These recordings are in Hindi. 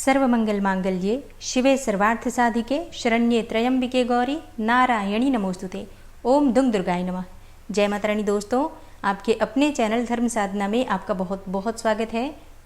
सर्वमंगल मांगल्ये शिवे सर्वार्थ साधिके शरण्ये त्र्यंबिके गौरी नारायणी नमोस्तुते। ओम दुंग दुर्गाय नमः। जय माता रानी। दोस्तों, आपके अपने चैनल धर्म साधना में आपका बहुत बहुत स्वागत है।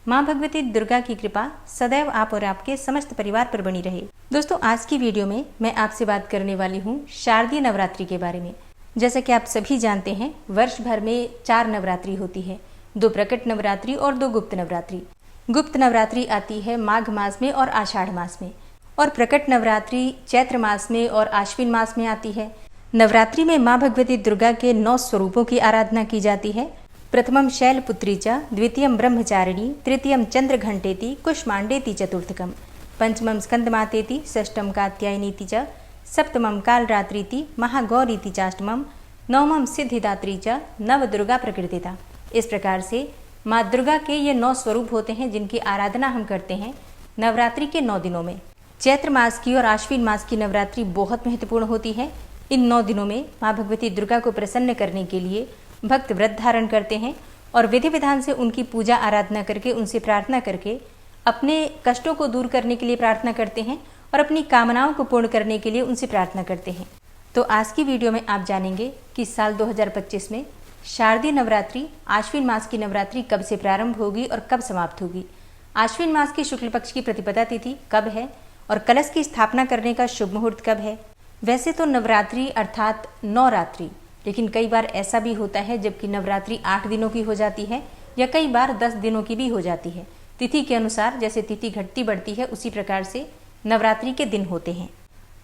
माँ भगवती दुर्गा की कृपा सदैव आप और आपके समस्त परिवार पर बनी रहे। दोस्तों, आज की वीडियो में मैं आपसे बात करने वाली हूँ शारदीय नवरात्रि के बारे में। जैसा कि आप सभी जानते हैं, वर्ष भर में 4 नवरात्रि होती है, 2 प्रकट नवरात्रि और 2 गुप्त नवरात्रि। गुप्त नवरात्रि आती है माघ मास में और आषाढ़ मास में, और प्रकट नवरात्रि चैत्र मास में और आश्विन मास में आती है। नवरात्रि में माँ भगवती दुर्गा के 9 स्वरूपों की आराधना की जाती है। प्रथमम शैलपुत्री च, द्वितीयम ब्रह्मचारिणी, तृतीयम चंद्रघंटेति, कुष्मांडेति चतुर्थकम, पंचमम स्कंदमातेति, षष्ठम कात्यायनीति च, सप्तमम कालरात्रीति, महागौरीति चाष्टमम, नवमम सिद्धिदात्री च, नव दुर्गा प्रकृतिता। इस प्रकार से माँ दुर्गा के ये 9 स्वरूप होते हैं जिनकी आराधना हम करते हैं नवरात्रि के 9 दिनों में। चैत्र मास की और आश्विन मास की नवरात्रि बहुत महत्वपूर्ण होती है। इन 9 दिनों में माँ भगवती दुर्गा को प्रसन्न करने के लिए भक्त व्रत धारण करते हैं और विधि विधान से उनकी पूजा आराधना करके, उनसे प्रार्थना करके अपने कष्टों को दूर करने के लिए प्रार्थना करते हैं और अपनी कामनाओं को पूर्ण करने के लिए उनसे प्रार्थना करते हैं। तो आज की वीडियो में आप जानेंगे कि साल 2025 में शारदीय नवरात्रि, आश्विन मास की नवरात्रि कब से प्रारंभ होगी और कब समाप्त होगी। आश्विन मास की शुक्ल पक्ष की प्रतिपदा तिथि कब है और कलश की स्थापना करने का शुभ मुहूर्त कब है। वैसे तो नवरात्रि अर्थात 9 रात्रि, लेकिन कई बार ऐसा भी होता है जबकि नवरात्रि 8 दिनों की हो जाती है या कई बार 10 दिनों की भी हो जाती है। तिथि के अनुसार जैसे तिथि घटती बढ़ती है उसी प्रकार से नवरात्रि के दिन होते हैं।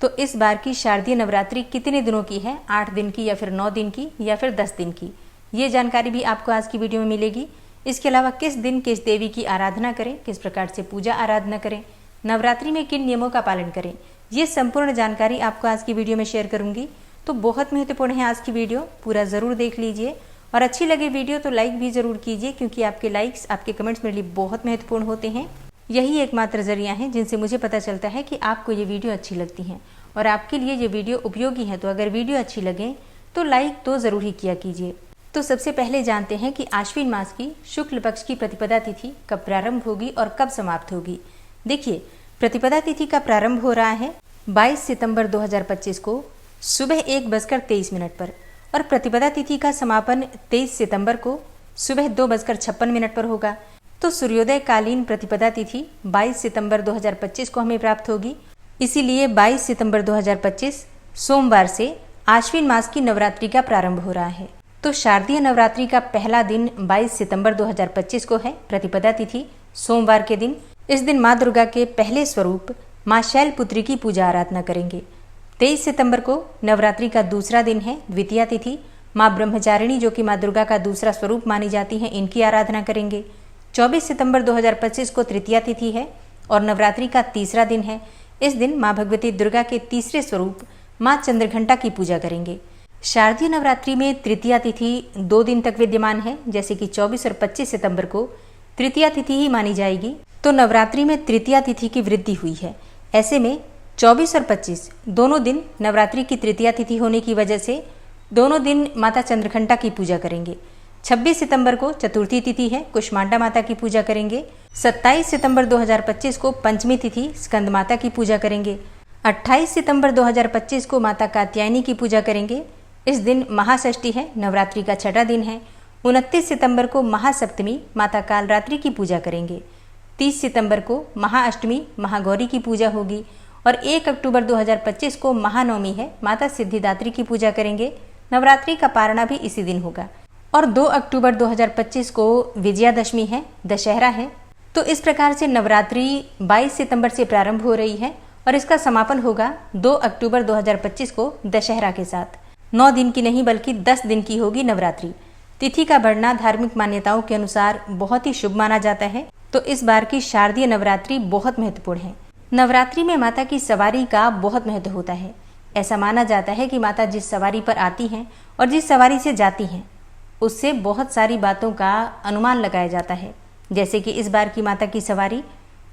तो इस बार की शारदीय नवरात्रि कितने दिनों की है, 8 दिन की या फिर 9 दिन की या फिर 10 दिन की, ये जानकारी भी आपको आज की वीडियो में मिलेगी। इसके अलावा किस दिन किस देवी की आराधना करें, किस प्रकार से पूजा आराधना करें, नवरात्रि में किन नियमों का पालन करें, ये संपूर्ण जानकारी आपको आज की वीडियो में शेयर करूंगी। तो बहुत महत्वपूर्ण है आज की वीडियो, पूरा ज़रूर देख लीजिए और अच्छी लगे वीडियो तो लाइक भी ज़रूर कीजिए, क्योंकि आपके लाइक्स, आपके कमेंट्स मेरे लिए बहुत महत्वपूर्ण होते हैं। यही एकमात्र जरिया है जिनसे मुझे पता चलता है कि आपको ये वीडियो अच्छी लगती हैं और आपके लिए ये वीडियो उपयोगी है। तो अगर वीडियो अच्छी लगे तो लाइक तो ज़रूर ही किया कीजिए। तो सबसे पहले जानते हैं कि आश्विन मास की शुक्ल पक्ष की प्रतिपदा तिथि कब प्रारंभ होगी और कब समाप्त होगी। देखिए, प्रतिपदा तिथि का प्रारंभ हो रहा है 22 सितंबर 2025 को सुबह 1:23 पर और प्रतिपदा तिथि का समापन 23 सितंबर को सुबह 2:56 पर होगा। तो सूर्योदय कालीन प्रतिपदा तिथि 22 सितंबर 2025 को हमें प्राप्त होगी। इसीलिए 22 सितंबर 2025 सोमवार से आश्विन मास की नवरात्रि का प्रारंभ हो रहा है। तो शारदीय नवरात्रि का पहला दिन 22 सितंबर 2025 को है, प्रतिपदा तिथि सोमवार के दिन। इस दिन माँ दुर्गा के पहले स्वरूप माँ शैलपुत्री की पूजा आराधना करेंगे। 23 सितंबर को नवरात्रि का दूसरा दिन है, द्वितीया तिथि। माँ ब्रह्मचारिणी जो कि माँ दुर्गा का दूसरा स्वरूप मानी जाती हैं, इनकी आराधना करेंगे। 24 सितंबर 2025 को तृतीया तिथि है और नवरात्रि का तीसरा दिन है। इस दिन माँ भगवती दुर्गा के तीसरे स्वरूप माँ चंद्रघंटा की पूजा करेंगे। शारदीय नवरात्रि में तृतीया तिथि 2 दिन तक विद्यमान है, जैसे कि 24 और 25 सितंबर को तृतीया तिथि ही मानी जाएगी। तो नवरात्रि में तृतीया तिथि की वृद्धि हुई है। ऐसे में 24 और 25 दोनों दिन नवरात्रि की तृतीया तिथि होने की वजह से दोनों दिन माता चंद्रघंटा की पूजा करेंगे। 26 सितंबर को चतुर्थी तिथि है, कुष्मांडा माता की पूजा करेंगे। 27 सितंबर 2025 को पंचमी तिथि, स्कंद माता की पूजा करेंगे। 28 सितंबर 2025 को माता कात्यायनी की पूजा करेंगे। इस दिन महाषष्ठी है, नवरात्रि का 6ठा दिन है। 29 सितंबर को महासप्तमी, माता कालरात्रि की पूजा करेंगे। 30 सितंबर को महाअष्टमी, महागौरी की पूजा होगी और 1 अक्टूबर 2025 को महानवमी है, माता सिद्धिदात्री की पूजा करेंगे। नवरात्रि का पारणा भी इसी दिन होगा। और 2 अक्टूबर 2025 को विजयादशमी है, दशहरा है। तो इस प्रकार से नवरात्रि 22 सितंबर से प्रारंभ हो रही है और इसका समापन होगा 2 अक्टूबर 2025 को दशहरा के साथ। 9 दिन की नहीं बल्कि 10 दिन की होगी नवरात्रि। तिथि का बढ़ना धार्मिक मान्यताओं के अनुसार बहुत ही शुभ माना जाता है। तो इस बार की शारदीय नवरात्रि बहुत महत्वपूर्ण है। नवरात्रि में माता की सवारी का बहुत महत्व होता है। ऐसा माना जाता है कि माता जिस सवारी पर आती हैं और जिस सवारी से जाती हैं उससे बहुत सारी बातों का अनुमान लगाया जाता है। जैसे कि इस बार की माता की सवारी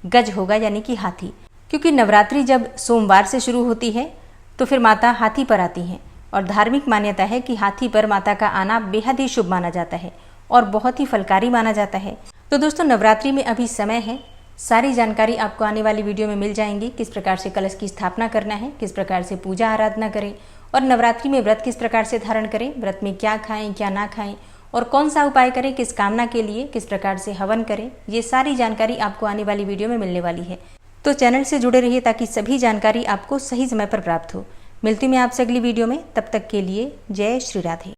गज होगा, यानी कि हाथी, क्योंकि नवरात्रि जब सोमवार से शुरू होती है तो फिर माता हाथी पर आती हैं और धार्मिक मान्यता है कि हाथी पर माता का आना बेहद ही शुभ माना जाता है और बहुत ही फलकारी माना जाता है। तो दोस्तों, नवरात्रि में अभी समय है सारी जानकारी आपको आने वाली वीडियो में मिल जाएंगी। किस प्रकार से कलश की स्थापना करना है, किस प्रकार से पूजा आराधना करें और नवरात्रि में व्रत किस प्रकार से धारण करें, व्रत में क्या खाएं क्या ना खाएं और कौन सा उपाय करें, किस कामना के लिए, किस प्रकार से हवन करें, ये सारी जानकारी आपको आने वाली वीडियो में मिलने वाली है। तो चैनल से जुड़े रहिए ताकि सभी जानकारी आपको सही समय पर प्राप्त हो। मिलती हूँ मैं आपसे अगली वीडियो में, तब तक के लिए जय श्री राधे।